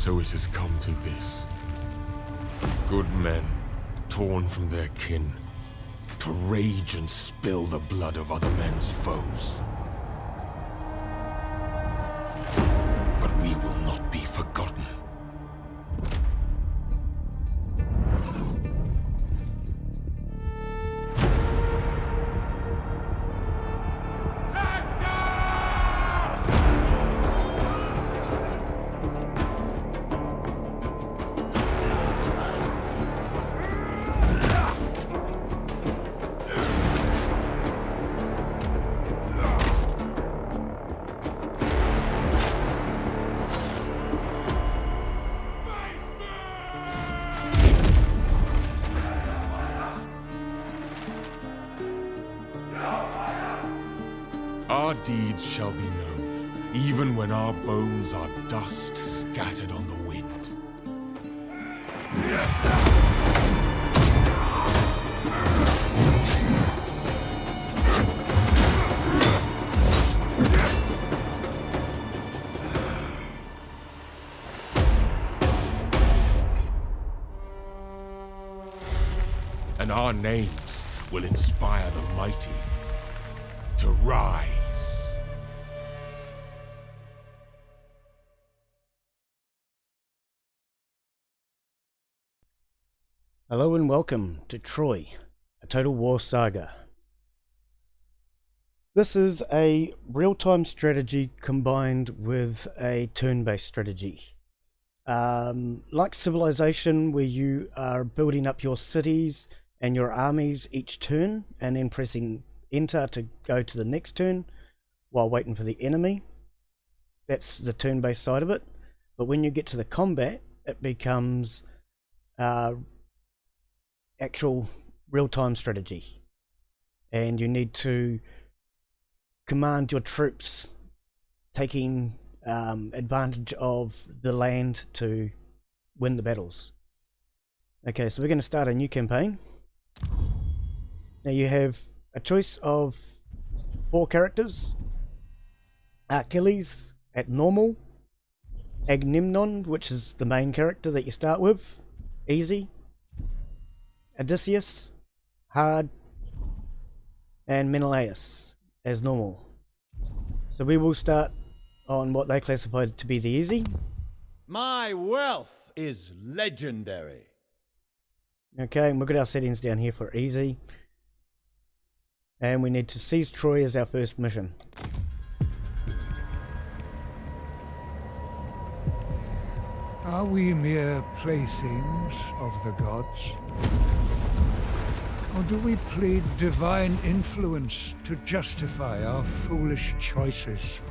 So it has come to this. Good men, torn from their kin, to rage and spill the blood of other men's foes. But we will not be forgotten. Our deeds shall be known, even when our bones are dust scattered on the wind. And our names will inspire the mighty to rise. Hello and welcome to Troy, a Total War Saga. This is a real-time strategy combined with a turn-based strategy. Like Civilization, where you are building up your cities and your armies each turn and then pressing enter to go to the next turn while waiting for the enemy. That's the turn-based side of it. But when you get to the combat, it becomes actual real-time strategy, and you need to command your troops taking advantage of the land to win the battles. Okay, so we're going to start a new campaign. Now you have a choice of 4 characters: Achilles at normal, Agamemnon, which is the main character that you start with, easy, Odysseus, hard, and Menelaus as normal. So we will start on what they classified to be the easy. My wealth is legendary. Okay, and we've got our settings down here for easy. And we need to seize Troy as our first mission. Are we mere playthings of the gods? Or do we plead divine influence to justify our foolish choices?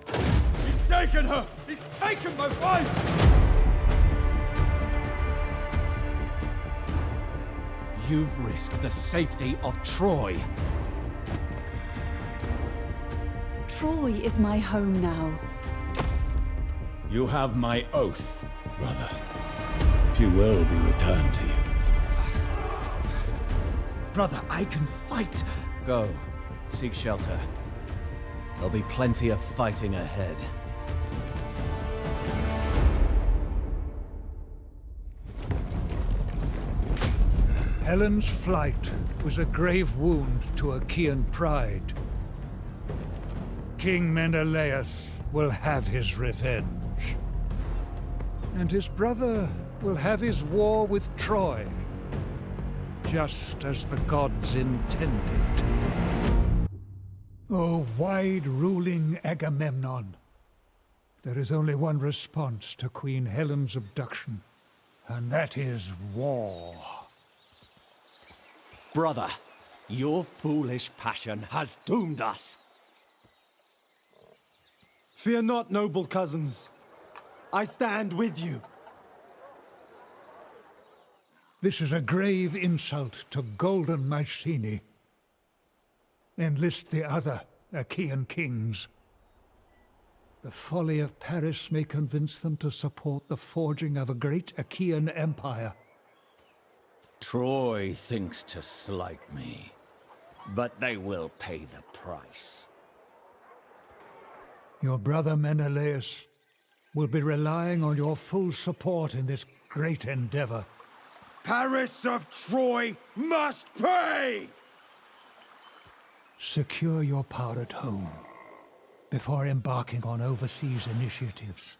He's taken her! He's taken my wife! You've risked the safety of Troy. Troy is my home now. You have my oath, brother. She will be returned to you. Brother, I can fight! Go. Seek shelter. There'll be plenty of fighting ahead. Helen's flight was a grave wound to Achaean pride. King Menelaus will have his revenge. And his brother will have his war with Troy, just as the gods intended. O wide-ruling Agamemnon, there is only one response to Queen Helen's abduction, and that is war. Brother, your foolish passion has doomed us. Fear not, noble cousins. I stand with you. This is a grave insult to golden Mycenae. Enlist the other Achaean kings. The folly of Paris may convince them to support the forging of a great Achaean empire. Troy thinks to slight me, but they will pay the price. Your brother Menelaus will be relying on your full support in this great endeavor. Paris of Troy must pay! Secure your power at home before embarking on overseas initiatives.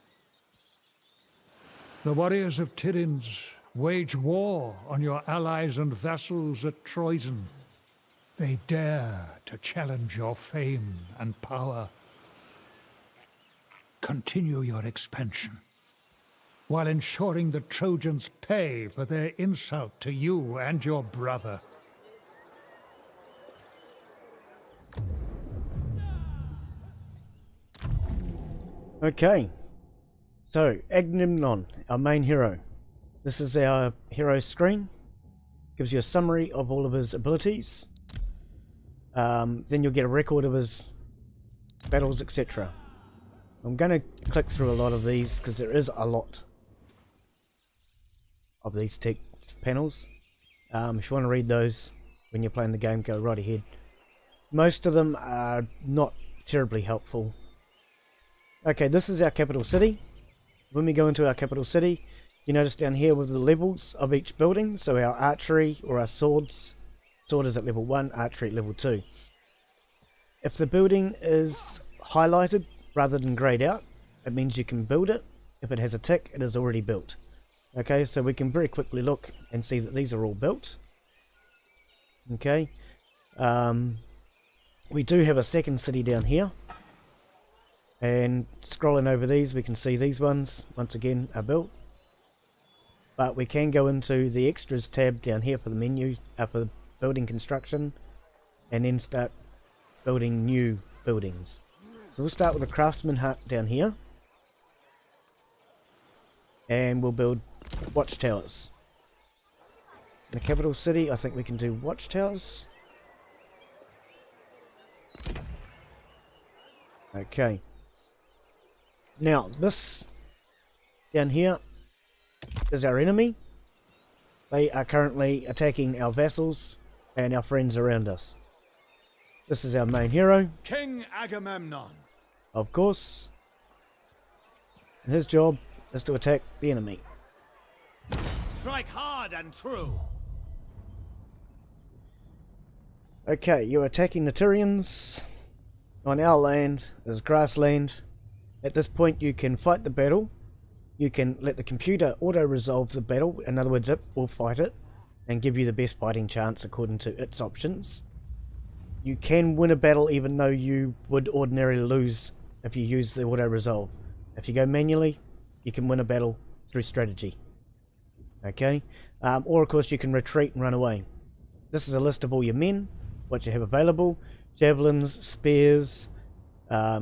The warriors of Tiryns wage war on your allies and vassals at Trojan. They dare to challenge your fame and power. Continue your expansion, while ensuring the Trojans pay for their insult to you and your brother. Okay, so Agamemnon, our main hero. This is our hero screen. Gives you a summary of all of his abilities. Then you'll get a record of his battles, etc. I'm going to click through a lot of these because there is a lot of these text panels. If you want to read those when you're playing the game, go right ahead. Most of them are not terribly helpful. Okay, this is our capital city. When we go into our capital city, you notice down here with the levels of each building, so our archery or our swords, sword is at level 1, archery at level 2. If the building is highlighted rather than grayed out, it means you can build it. If it has a tick, it is already built. Okay, so we can very quickly look and see that these are all built. Okay, we do have a second city down here, and scrolling over these we can see these ones once again are built. But we can go into the extras tab down here for the menu, for building construction, and then start building new buildings. So we'll start with a craftsman hut down here, and we'll build watchtowers. In the capital city, I think we can do watchtowers. Okay. Now, this down here is our enemy. They are currently attacking our vassals and our friends around us. This is our main hero, King Agamemnon. of course. And his job is to attack the enemy. Strike hard and true. Okay, you're attacking the Tyrians. On our land is grassland. At this point you can fight the battle. You can let the computer auto-resolve the battle. In other words, it will fight it and give you the best fighting chance according to its options. You can win a battle even though you would ordinarily lose if you use the auto-resolve. If you go manually, you can win a battle through strategy. Okay? Or of course you can retreat and run away. This is a list of all your men, what you have available, javelins, spears,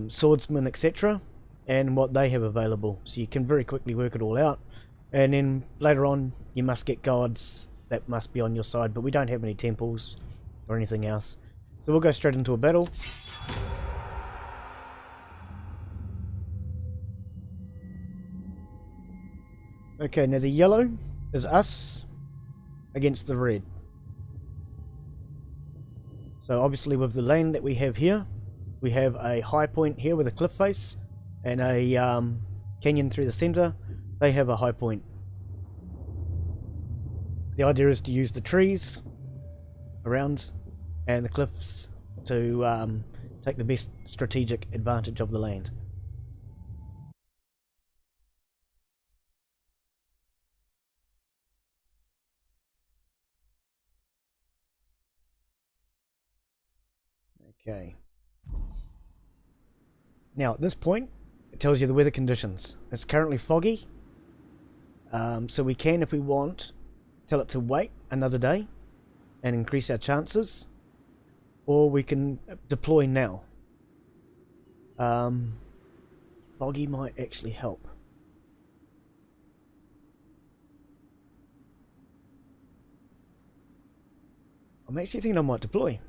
swordsmen, etc. and what they have available. So you can very quickly work it all out. And then later on you must get gods that must be on your side, but we don't have any temples or anything else. So we'll go straight into a battle. Okay, now the yellow is us against the red. So obviously with the land that we have here, we have a high point here with a cliff face and a canyon through the center. They have a high point. The idea is to use the trees around and the cliffs to take the best strategic advantage of the land. Okay. Now at this point it tells you the weather conditions. It's currently foggy, so we can, if we want, tell it to wait another day and increase our chances, or we can deploy now. Foggy might actually help. I'm actually thinking I might deploy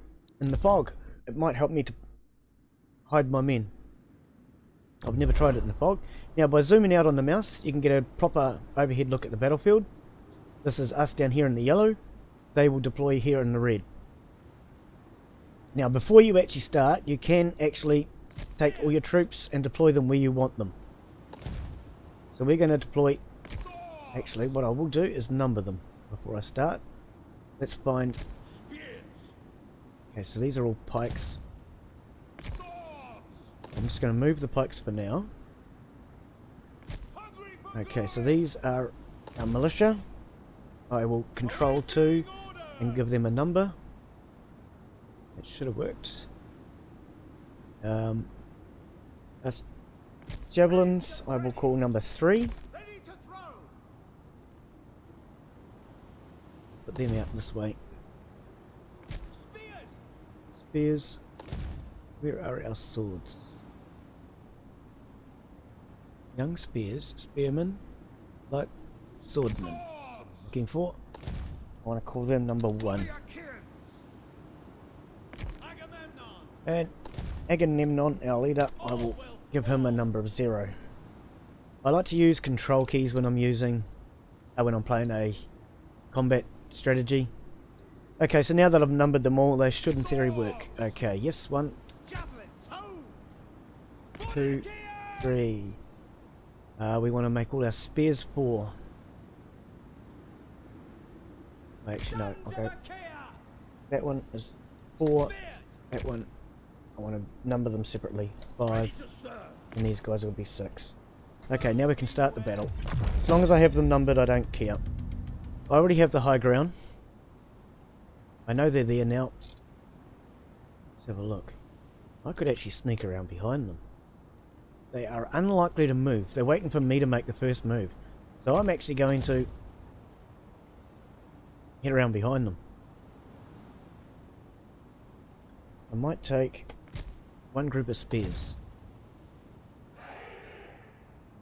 in the fog. It might help me to hide my men. I've never tried it in the fog. Now by zooming out on the mouse you can get a proper overhead look at the battlefield. This is us down here in the yellow. They will deploy here in the red. Now before you actually start, you can actually take all your troops and deploy them where you want them. So we're going to deploy... Actually, what I will do is number them before I start. Let's find... Okay, so these are all pikes. I'm just going to move the pikes for now. Okay, so these are our militia. I will control 2 and give them a number. It should have worked. That's javelins, I will call number 3. Put them out this way. Spears. Where are our swords? Young spears, spearmen, light swordsmen. Looking for. I want to call them number 1. And Agamemnon, our leader, I will give him a number of 0. I like to use control keys when I'm playing a combat strategy. Okay, so now that I've numbered them all, they should in theory work. Okay, yes, 1, 2, 3. We want to make all our spears 4. Actually, no, okay. That one is 4. That one, I want to number them separately. 5. And these guys will be 6. Okay, now we can start the battle. As long as I have them numbered, I don't care. I already have the high ground. I know they're there now. Let's have a look. I could actually sneak around behind them. They are unlikely to move. They're waiting for me to make the first move. So I'm actually going to get around behind them. I might take one group of spears.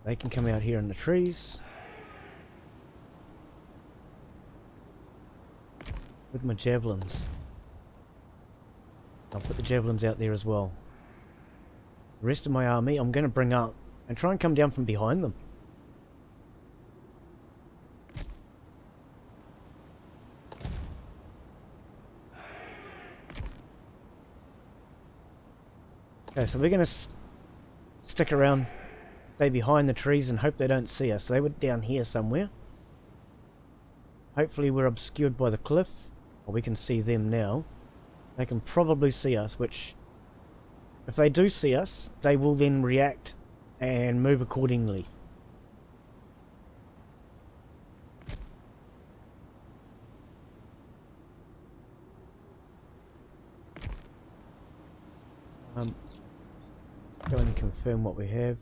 They can come out here in the trees. With my javelins. I'll put the javelins out there as well. The rest of my army I'm going to bring up and try and come down from behind them. Okay, so we're going to stick around, stay behind the trees and hope they don't see us. They were down here somewhere. Hopefully we're obscured by the cliff, or we can see them now. They can probably see us, which, if they do see us, they will then react and move accordingly. Go and confirm what we have.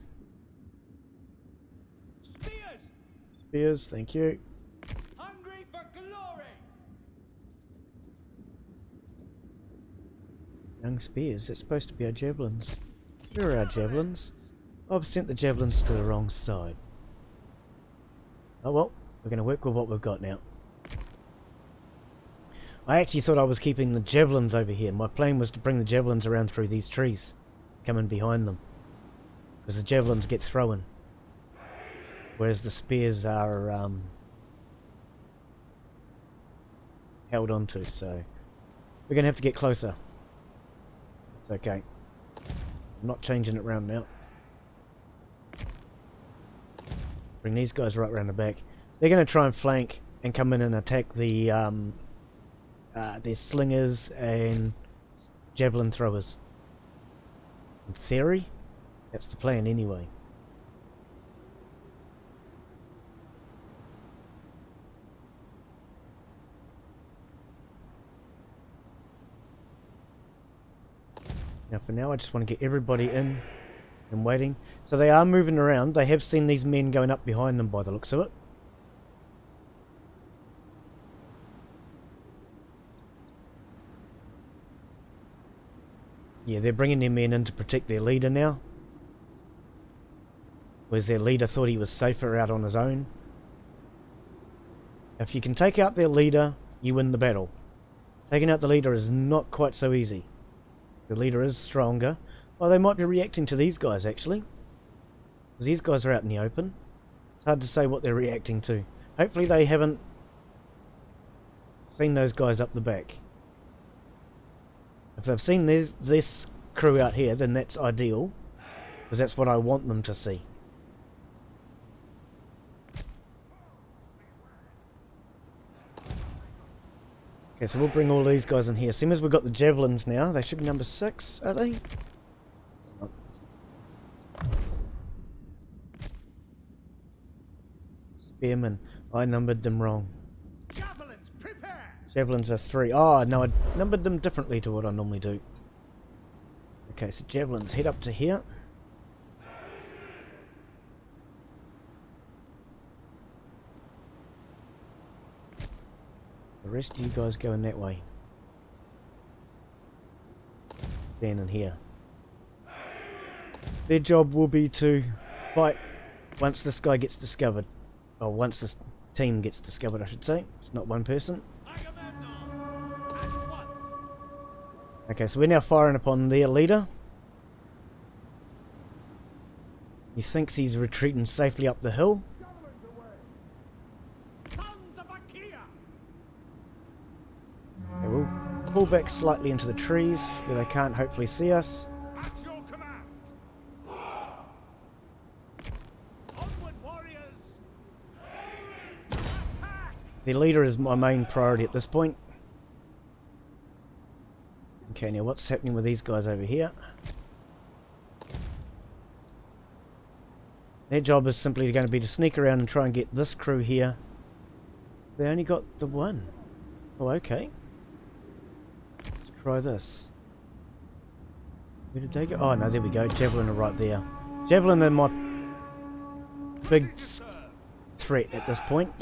Spears! Spears, thank you. Hungry for glory! Young spears, it's supposed to be our javelins. Where are our javelins? I've sent the javelins to the wrong side. Oh well, we're going to work with what we've got now. I actually thought I was keeping the javelins over here. My plan was to bring the javelins around through these trees, coming behind them, because the javelins get thrown, whereas the spears are held onto. So we're going to have to get closer. It's okay. I'm not changing it round now. Bring these guys right around the back. They're going to try and flank and come in and attack the their slingers and javelin throwers. In theory, that's the plan anyway. Now for now I just want to get everybody in and waiting. So they are moving around. They have seen these men going up behind them by the looks of it. Yeah, they're bringing their men in to protect their leader now. Whereas their leader thought he was safer out on his own. If you can take out their leader, you win the battle. Taking out the leader is not quite so easy. The leader is stronger. Well, they might be reacting to these guys, actually. Because these guys are out in the open. It's hard to say what they're reacting to. Hopefully they haven't seen those guys up the back. If they've seen this crew out here, then that's ideal. Because that's what I want them to see. Okay, so we'll bring all these guys in here. Same as we've got the javelins now. They should be number 6, are they? Oh. Spearmen. I numbered them wrong. Javelins, prepare! Javelins are 3. Oh, no, I numbered them differently to what I normally do. Okay, so javelins head up to here. The rest of you guys go in that way. Stand in here. Their job will be to fight once this guy gets discovered. Or once this team gets discovered, I should say. It's not one person. Okay, so we're now firing upon their leader. He thinks he's retreating safely up the hill. Okay, we'll pull back slightly into the trees where they can't hopefully see us. The leader is my main priority at this point. Okay, now what's happening with these guys over here? Their job is simply going to be to sneak around and try and get this crew here. They only got the one. Oh, okay. Let's try this. Where did they go? Oh, no, there we go. Javelin are right there. Javelin are my big threat at this point.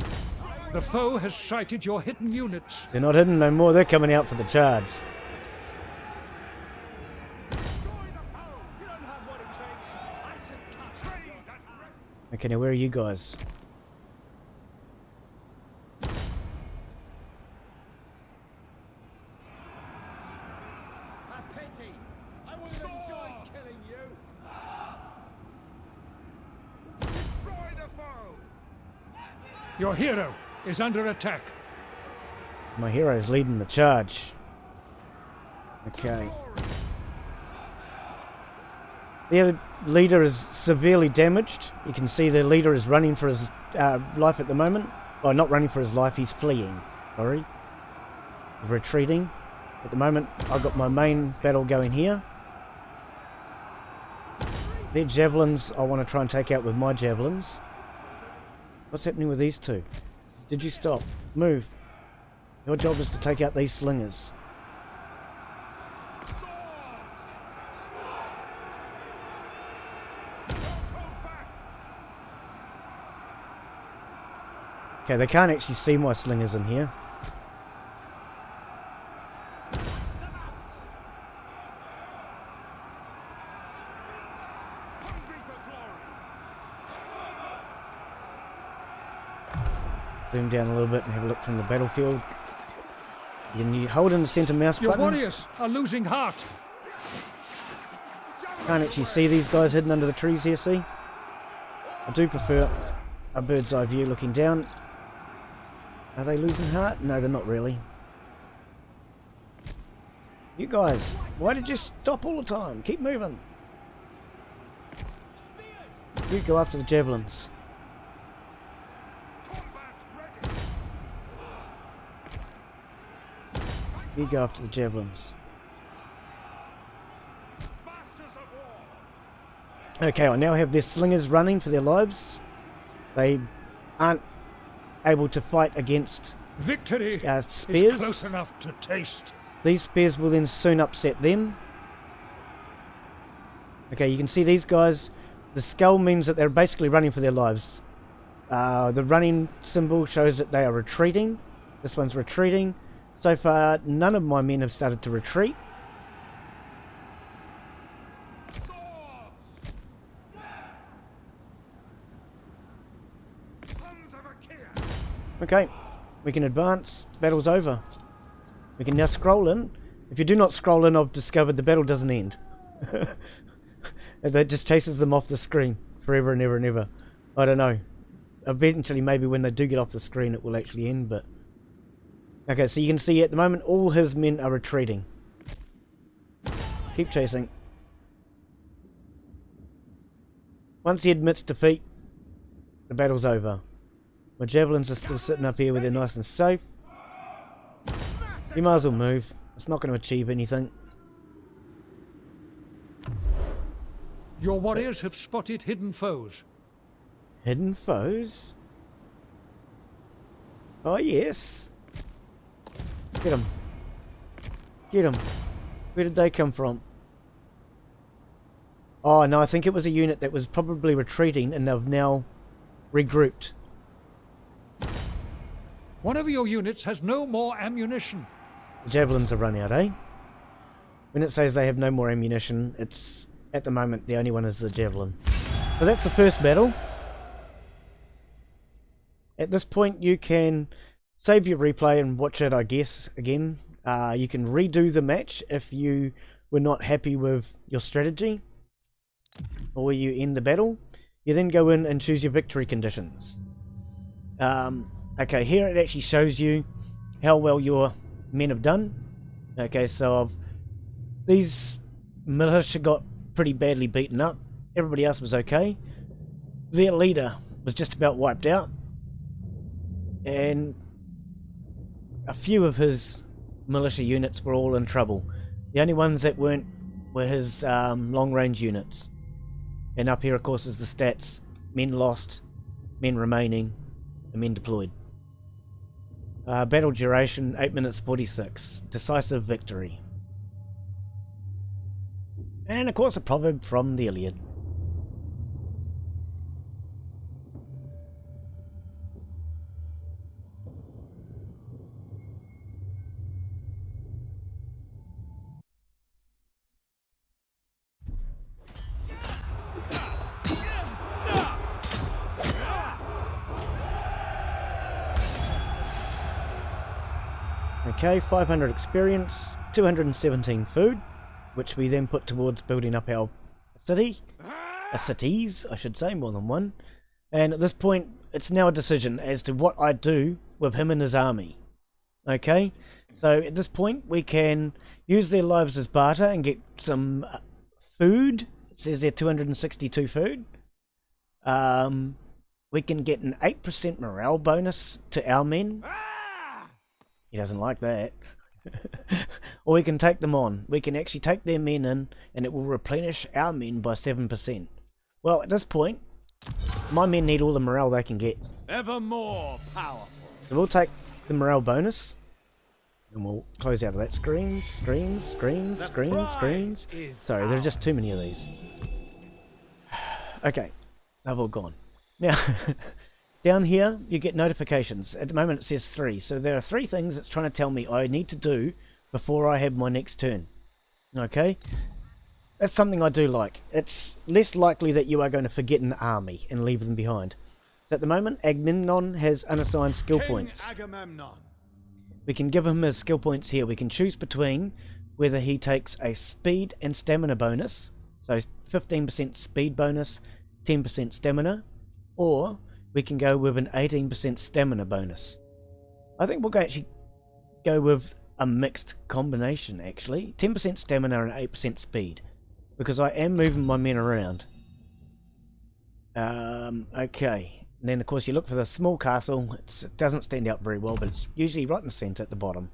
The foe has sighted your hidden units. They're not hidden no more. They're coming out for the charge. Okay, now where are you guys? Your hero is under attack. My hero's leading the charge. Okay. Their leader is severely damaged. You can see their leader is running for his life at the moment. Well, not running for his life, he's fleeing. Sorry. Retreating. At the moment, I've got my main battle going here. Their javelins, I want to try and take out with my javelins. What's happening with these two? Did you stop? Move. Your job is to take out these slingers. Okay, they can't actually see my slingers in here. Zoom down a little bit and have a look from the battlefield. You hold in the center mouse button. Your warriors are losing heart. Can't actually see these guys hidden under the trees here, see? I do prefer a bird's eye view looking down. Are they losing heart? No, they're not really. You guys, why did you stop all the time? Keep moving. You go after the javelins. You go after the javelins. Okay, I now have their slingers running for their lives. They aren't able to fight against Victory spears. is close enough to taste. These spears will then soon upset them. Okay, you can see these guys. The skull means that they're basically running for their lives. The running symbol shows that they are retreating. This one's retreating. So far, none of my men have started to retreat. Okay, we can advance. Battle's over. We can now scroll in. If you do not scroll in, I've discovered the battle doesn't end. That just chases them off the screen forever and ever and ever. I don't know. Eventually, maybe when they do get off the screen, it will actually end, but... Okay, so you can see at the moment, all his men are retreating. Keep chasing. Once he admits defeat, the battle's over. My javelins are still sitting up here where they're nice and safe. You might as well move. It's not going to achieve anything. Your warriors have spotted hidden foes. Hidden foes? Oh yes. Get them. Get them. Where did they come from? Oh no, I think it was a unit that was probably retreating and they've now regrouped. One of your units has no more ammunition. The javelins are run out, eh? When it says they have no more ammunition, it's at the moment the only one is the javelin. So that's the first battle. At this point you can save your replay and watch it, I guess, again. You can redo the match if you were not happy with your strategy, or you end the battle. You then go in and choose your victory conditions. Okay, here it actually shows you how well your men have done. Okay, so these militia got pretty badly beaten up. Everybody else was okay. Their leader was just about wiped out, and a few of his militia units were all in trouble. The only ones that weren't were his long-range units. And up here, of course, is the stats: men lost, men remaining, and men deployed. Battle duration 8 minutes 46. Decisive victory. And of course, a proverb from the Iliad. Okay, 500 experience, 217 food, which we then put towards building up our city. Cities, I should say, more than one. And at this point, it's now a decision as to what I do with him and his army. Okay, so at this point, we can use their lives as barter and get some food. It says they're 262 food. We can get an 8% morale bonus to our men. He doesn't like that. Or we can take them on. We can actually take their men in and it will replenish our men by 7%. Well, at this point, my men need all the morale they can get. Ever more powerful. So we'll take the morale bonus. And we'll close out of that. Screens. Sorry, there are just too many of these. Okay, they've all gone. Now, down here, you get notifications. At the moment it says 3. So there are 3 things it's trying to tell me I need to do before I have my next turn. Okay? That's something I do like. It's less likely that you are going to forget an army and leave them behind. So at the moment, Agamemnon has unassigned skill points. Agamemnon. We can give him his skill points here. We can choose between whether he takes a speed and stamina bonus. So 15% speed bonus, 10% stamina. Or we can go with an 18% stamina bonus. I think we'll actually go with a mixed combination, actually. 10% stamina and 8% speed. Because I am moving my men around. Okay. And then, of course, you look for the small castle. It doesn't stand out very well, but it's usually right in the centre at the bottom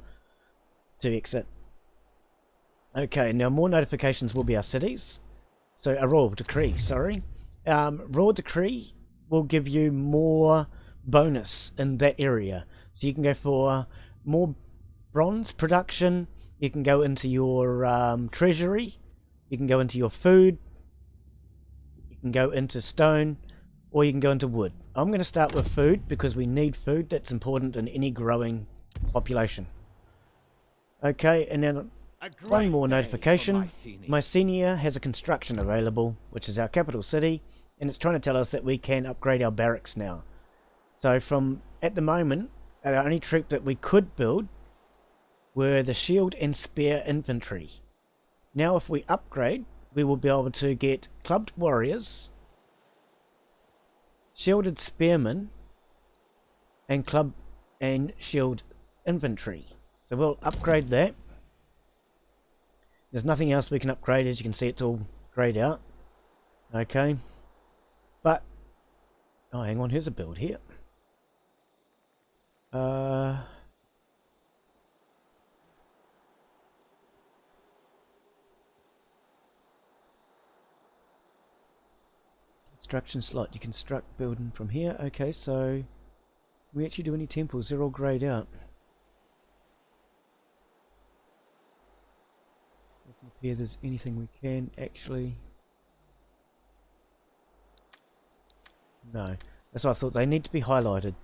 to exit. Okay, now more notifications will be our cities. So, a royal decree, sorry. Royal decree will give you more bonus in that area. So you can go for more bronze production, you can go into your treasury, you can go into your food, you can go into stone, or you can go into wood. I'm going to start with food because we need food. That's important in any growing population. Okay, and then one more notification. Mycenaean has a construction available, which is our capital city. And it's trying to tell us that we can upgrade our barracks now. So from, at the moment, the only troop that we could build were the shield and spear infantry. Now if we upgrade, we will be able to get clubbed warriors, shielded spearmen, and club and shield infantry. So we'll upgrade that. There's nothing else we can upgrade. As you can see, it's all grayed out. Okay. But, oh, hang on, here's a build here. Construction slot. You construct building from here. Okay, so we actually do any temples? They're all grayed out. Doesn't appear there's anything we can actually. No, that's what I thought. They need to be highlighted.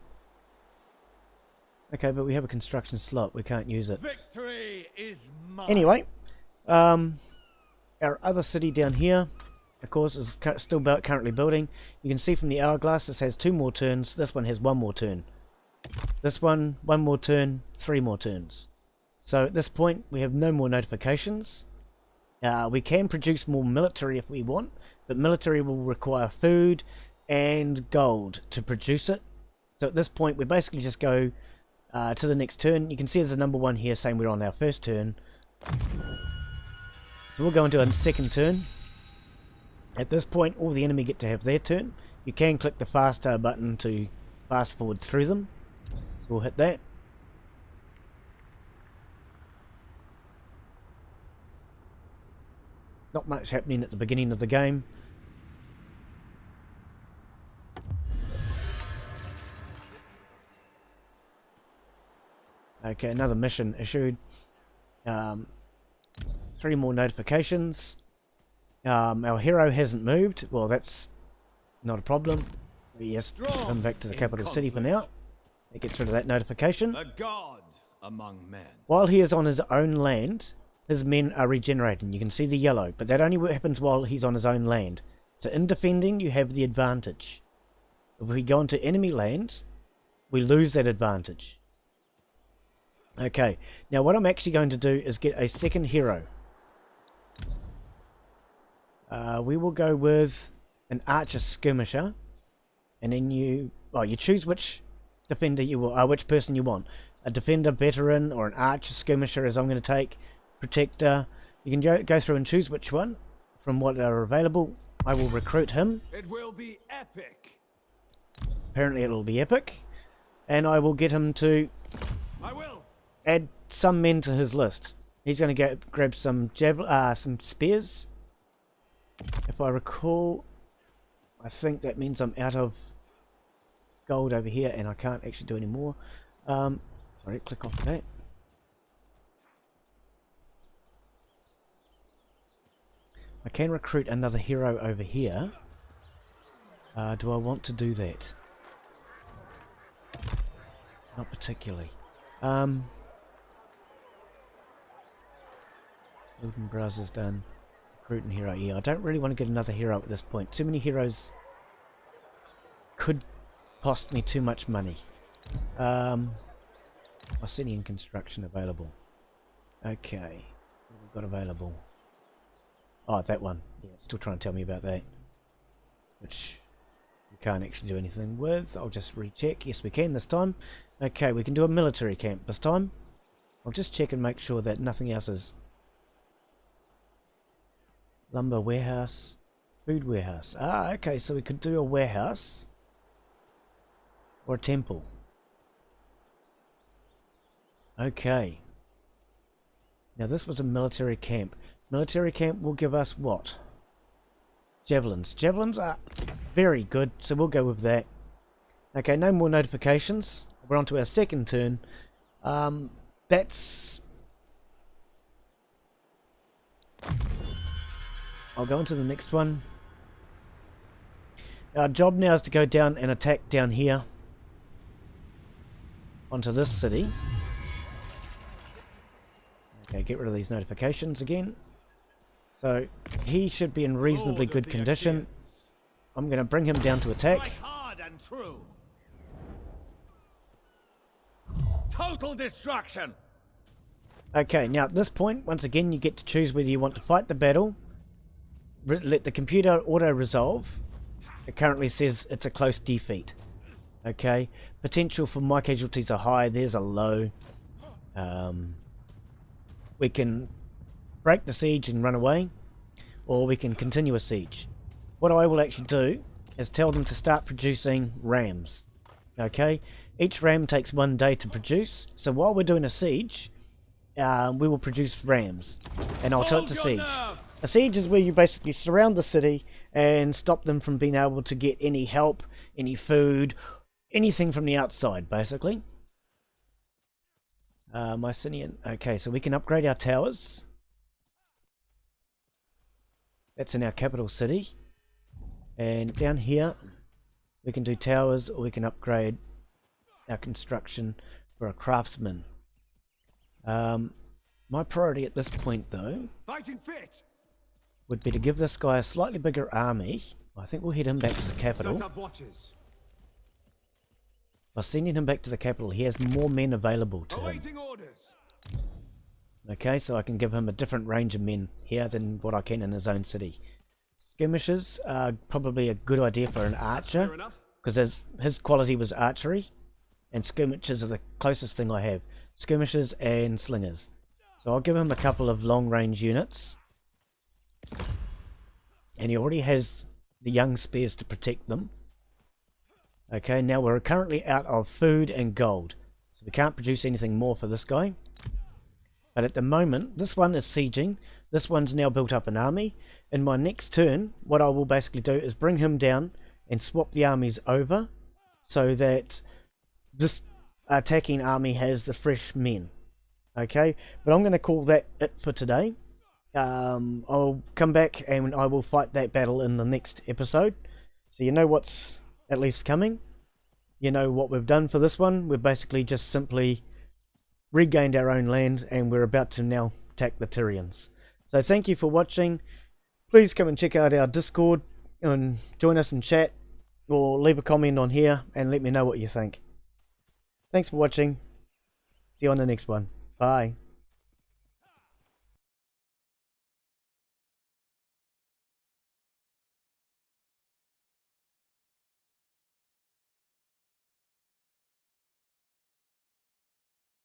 Okay, but we have a construction slot. We can't use it. Victory is mine. Anyway, our other city down here, of course, is still currently building. You can see from the hourglass this has 2 more turns. This one has 1 more turn. This one, 1 more turn, 3 more turns. So at this point, we have no more notifications. We can produce more military if we want, but military will require food and gold to produce it. So at this point, we basically just go to the next turn. You can see there's a number 1 here saying we're on our first turn. So we'll go into a second turn. At this point, all the enemy get to have their turn. You can click the faster button to fast forward through them. So we'll hit that. Not much happening at the beginning of the game. Okay, another mission issued. 3 more notifications. Our hero hasn't moved. Well, that's not a problem. We just come back to the capital city for now. It gets rid of that notification. A god among men. While he is on his own land, his men are regenerating. You can see the yellow, but that only happens while he's on his own land. So in defending, you have the advantage. If we go into enemy land, we lose that advantage. Okay, now what I'm actually going to do is get a second hero. We will go with an archer skirmisher, and then you choose which defender you will, which person you want. A defender, veteran, or an archer skirmisher, as I'm going to take. Protector. You can go through and choose which one from what are available. I will recruit him. It will be epic. Apparently it will be epic, and I will get him to add some men to his list. He's going to go grab some spears. If I recall, I think that means I'm out of gold over here, and I can't actually do any more. Sorry, click off that. I can recruit another hero over here. Do I want to do that? Not particularly. Golden browser's done. Recruiting hero. Yeah, I don't really want to get another hero at this point. Too many heroes could cost me too much money. Mycenaean construction available. Okay. What have we got available? Oh, that one. Yeah, it's still trying to tell me about that. Which we can't actually do anything with. I'll just recheck. Yes, we can this time. Okay, we can do a military camp this time. I'll just check and make sure that nothing else is. Lumber warehouse. Food warehouse. Ah, okay, so we could do a warehouse. Or a temple. Okay. Now this was a military camp. Military camp will give us what? Javelins. Javelins are very good, so we'll go with that. Okay, no more notifications. We're on to our second turn. I'll go on to the next one. Our job now is to go down and attack down here. Onto this city. Okay, get rid of these notifications again. So, he should be in reasonably good condition. I'm going to bring him down to attack. Hard and true. Total destruction. Okay, now at this point, once again, you get to choose whether you want to fight the battle. Let the computer auto-resolve. It currently says it's a close defeat. Okay, potential for my casualties are high, there's a low. We can break the siege and run away, or we can continue a siege. What I will actually do is tell them to start producing rams. Okay, each ram takes 1 day to produce, so while we're doing a siege, we will produce rams, and I'll tell it to siege. A siege is where you basically surround the city and stop them from being able to get any help, any food, anything from the outside, basically. Mycenaean. Okay, so we can upgrade our towers. That's in our capital city. And down here, we can do towers, or we can upgrade our construction for a craftsman. My priority at this point, though, Fighting fit. would be to give this guy a slightly bigger army. I think we'll head him back to the capital. Set up watches. By sending him back to the capital, he has more men available to him. Awaiting orders. Okay, so I can give him a different range of men here than what I can in his own city. Skirmishers are probably a good idea for an archer, Fair enough. because his quality was archery, and skirmishers are the closest thing I have. Skirmishers and slingers. So I'll give him a couple of long-range units. And he already has the young spears to protect them. Okay, now we're currently out of food and gold, so we can't produce anything more for this guy. But at the moment, this one is sieging, this one's now built up an army. In my next turn, what I will basically do is bring him down and swap the armies over, so that this attacking army has the fresh men. Okay, but I'm going to call that it for today. I'll come back and I will fight that battle in the next episode. So you know what's at least coming. You know what we've done for this one. We've basically just simply regained our own land, and we're about to now attack the Tyrians. So thank you for watching. Please come and check out our Discord and join us in chat, or leave a comment on here and let me know what you think. Thanks for watching. See you on the next one. Bye.